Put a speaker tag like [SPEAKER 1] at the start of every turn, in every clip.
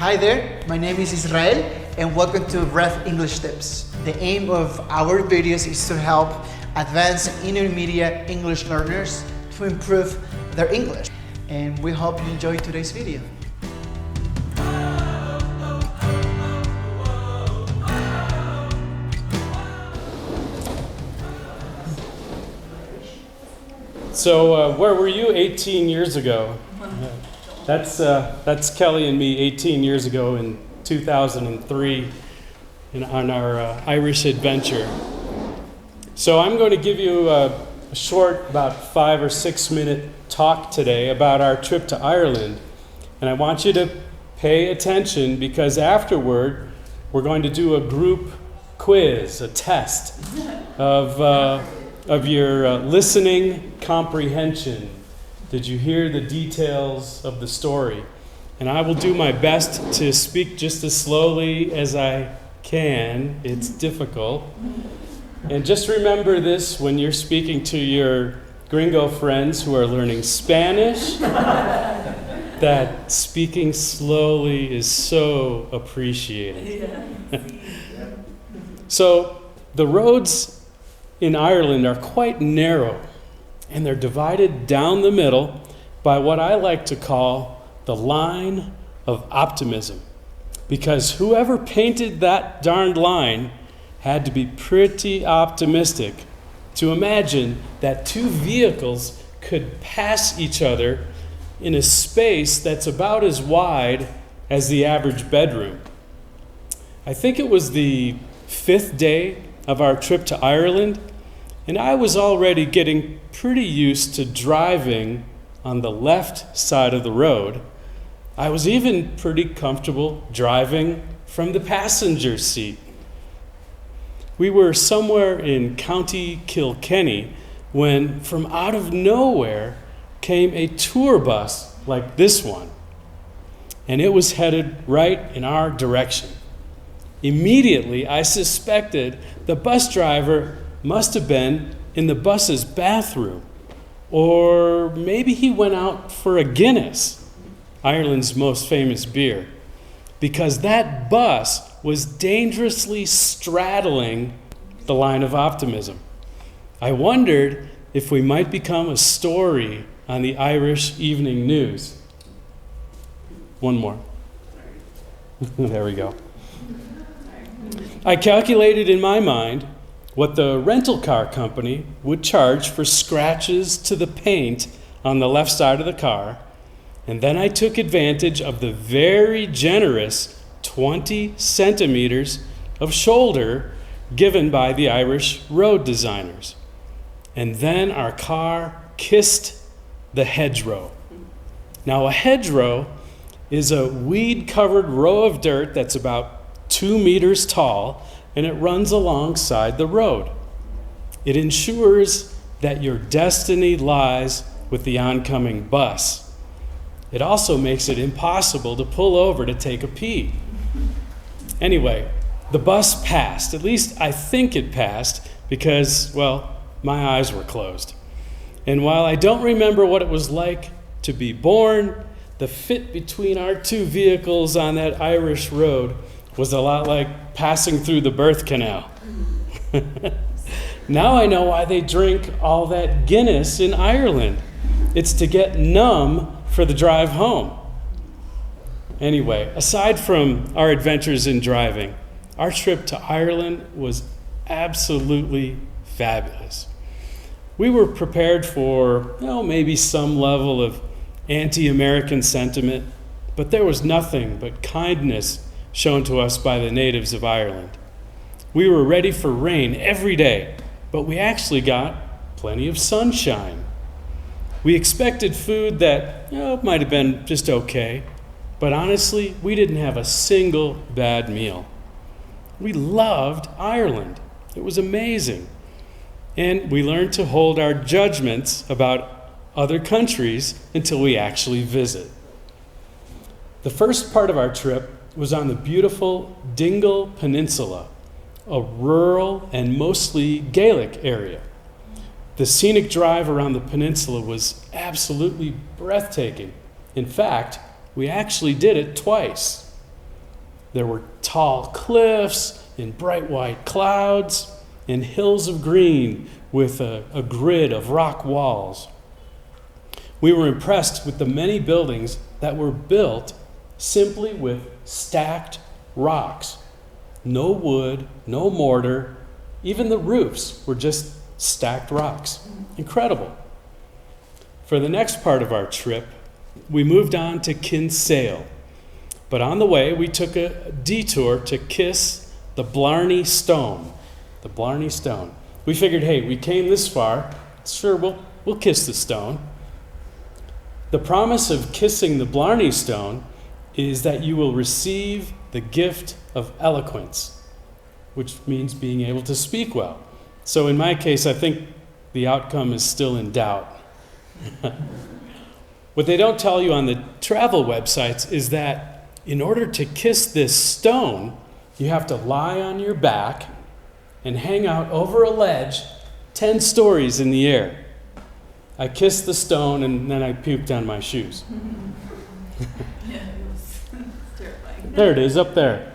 [SPEAKER 1] Hi there, my name is Israel and welcome to REFF English Tips. The aim of our videos is to help advanced and intermediate English learners to improve their English. And we hope you enjoy today's video.
[SPEAKER 2] So where were you 18 years ago? That's Kelly and me 18 years ago in 2003 on our Irish adventure. So I'm going to give you a short, about 5 or 6 minute talk today about our trip to Ireland. And I want you to pay attention because afterward we're going to do a group quiz, a test of your listening comprehension. Did you hear the details of the story? And I will do my best to speak just as slowly as I can. It's difficult. And just remember this when you're speaking to your gringo friends who are learning Spanish, that speaking slowly is so appreciated. So the roads in Ireland are quite narrow, and they're divided down the middle by what I like to call the Line of Optimism. Because whoever painted that darned line had to be pretty optimistic to imagine that two vehicles could pass each other in a space that's about as wide as the average bedroom. I think it was the 5th day of our trip to Ireland, and I was already getting pretty used to driving on the left side of the road. I was even pretty comfortable driving from the passenger seat. We were somewhere in County Kilkenny when from out of nowhere came a tour bus like this one, and it was headed right in our direction. Immediately, I suspected the bus driver must have been in the bus's bathroom, or maybe he went out for a Guinness, Ireland's most famous beer, because that bus was dangerously straddling the Line of Optimism. I wondered if we might become a story on the Irish evening news. One more. There we go. I calculated in my mind what the rental car company would charge for scratches to the paint on the left side of the car, and then I took advantage of the very generous 20 centimeters of shoulder given by the Irish road designers. And then our car kissed the hedgerow. Now, a hedgerow is a weed-covered row of dirt that's about 2 meters tall, and it runs alongside the road. It ensures that your destiny lies with the oncoming bus. It also makes it impossible to pull over to take a pee. Anyway, the bus passed. At least I think it passed because, well, my eyes were closed. And while I don't remember what it was like to be born, the fit between our two vehicles on that Irish road was a lot like passing through the birth canal. Now I know why they drink all that Guinness in Ireland. It's to get numb for the drive home. Anyway, aside from our adventures in driving, our trip to Ireland was absolutely fabulous. We were prepared for, maybe some level of anti-American sentiment, but there was nothing but kindness shown to us by the natives of Ireland. We were ready for rain every day, but we actually got plenty of sunshine. We expected food that might have been just okay, but honestly, we didn't have a single bad meal. We loved Ireland. It was amazing. And we learned to hold our judgments about other countries until we actually visit. The first part of our trip was on the beautiful Dingle Peninsula, a rural and mostly Gaelic area. The scenic drive around the peninsula was absolutely breathtaking. In fact, we actually did it twice. There were tall cliffs and bright white clouds and hills of green with a grid of rock walls. We were impressed with the many buildings that were built simply with stacked rocks. No wood, no mortar, even the roofs were just stacked rocks. Incredible. For the next part of our trip, we moved on to Kinsale. But on the way, we took a detour to kiss the Blarney Stone. The Blarney Stone. We figured, hey, we came this far, sure, we'll kiss the stone. The promise of kissing the Blarney Stone is that you will receive the gift of eloquence, which means being able to speak well. So in my case, I think the outcome is still in doubt. What they don't tell you on the travel websites is that in order to kiss this stone, you have to lie on your back and hang out over a ledge 10 stories in the air. I kissed the stone and then I puked on my shoes.
[SPEAKER 3] Yeah, it was terrifying.
[SPEAKER 2] There it is, up there.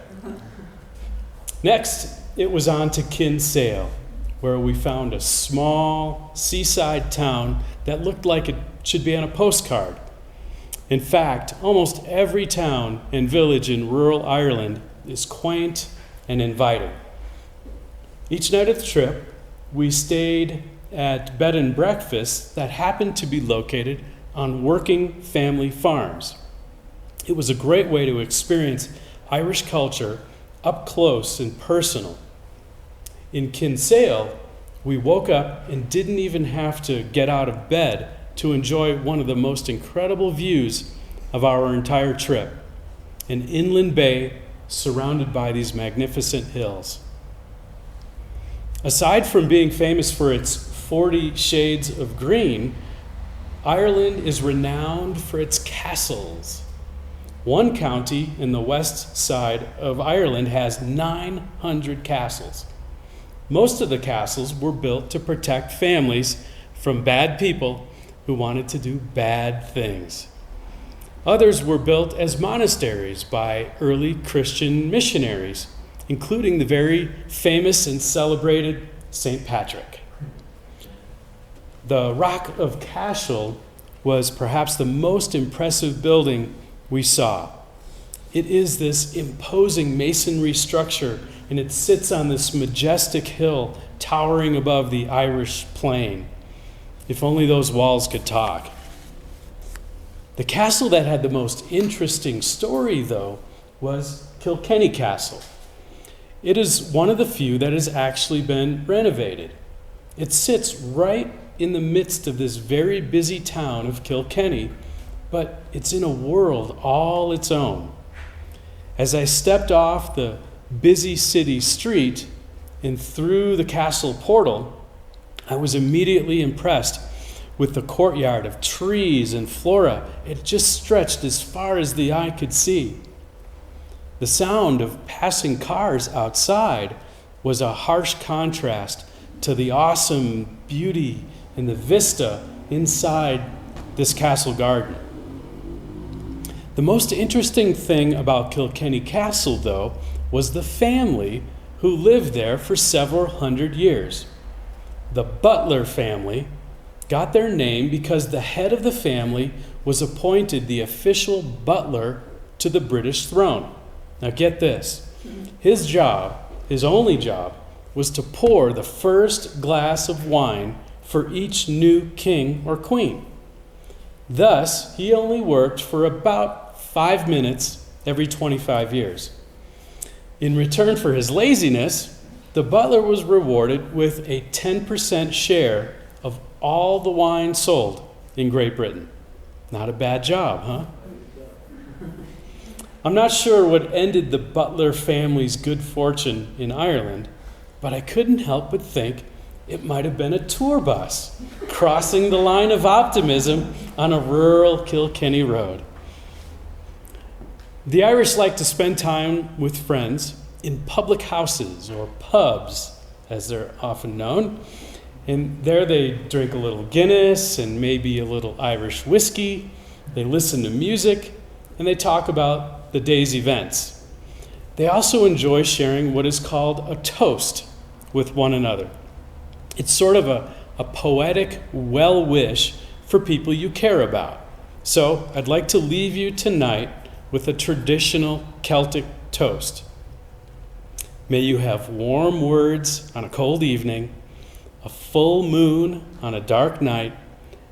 [SPEAKER 2] Next, it was on to Kinsale, where we found a small seaside town that looked like it should be on a postcard. In fact, almost every town and village in rural Ireland is quaint and inviting. Each night of the trip, we stayed at bed and breakfasts that happened to be located on working family farms. It was a great way to experience Irish culture up close and personal. In Kinsale, we woke up and didn't even have to get out of bed to enjoy one of the most incredible views of our entire trip, an inland bay surrounded by these magnificent hills. Aside from being famous for its 40 shades of green, Ireland is renowned for its castles. One county in the west side of Ireland has 900 castles. Most of the castles were built to protect families from bad people who wanted to do bad things. Others were built as monasteries by early Christian missionaries, including the very famous and celebrated St. Patrick. The Rock of Cashel was perhaps the most impressive building we saw. It is this imposing masonry structure, and it sits on this majestic hill towering above the Irish plain. If only those walls could talk. The castle that had the most interesting story, though, was Kilkenny Castle. It is one of the few that has actually been renovated. It sits right in the midst of this very busy town of Kilkenny, but it's in a world all its own. As I stepped off the busy city street and through the castle portal, I was immediately impressed with the courtyard of trees and flora. It just stretched as far as the eye could see. The sound of passing cars outside was a harsh contrast to the awesome beauty and the vista inside this castle garden. The most interesting thing about Kilkenny Castle, though, was the family who lived there for several hundred years. The Butler family got their name because the head of the family was appointed the official butler to the British throne. Now get this. His job, his only job, was to pour the first glass of wine for each new king or queen. Thus, he only worked for about 5 minutes every 25 years. In return for his laziness, the butler was rewarded with a 10% share of all the wine sold in Great Britain. Not a bad job, huh? I'm not sure what ended the Butler family's good fortune in Ireland, but I couldn't help but think it might have been a tour bus crossing the Line of Optimism on a rural Kilkenny road. The Irish like to spend time with friends in public houses or pubs, as they're often known. And there they drink a little Guinness and maybe a little Irish whiskey. They listen to music and they talk about the day's events. They also enjoy sharing what is called a toast with one another. It's sort of a poetic well wish for people you care about. So I'd like to leave you tonight with a traditional Celtic toast. May you have warm words on a cold evening, a full moon on a dark night,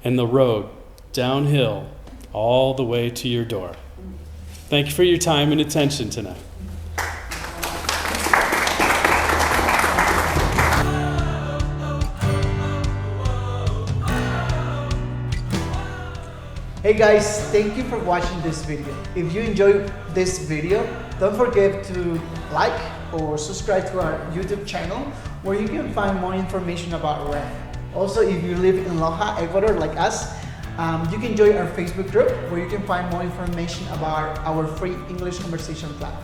[SPEAKER 2] and the road downhill all the way to your door. Thank you for your time and attention tonight.
[SPEAKER 1] Hey guys, thank you for watching this video. If you enjoyed this video, don't forget to like or subscribe to our YouTube channel where you can find more information about REFF. Also, if you live in Loja Ecuador like us, you can join our Facebook group where you can find more information about our free English conversation plan.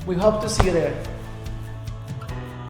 [SPEAKER 1] We hope to see you there.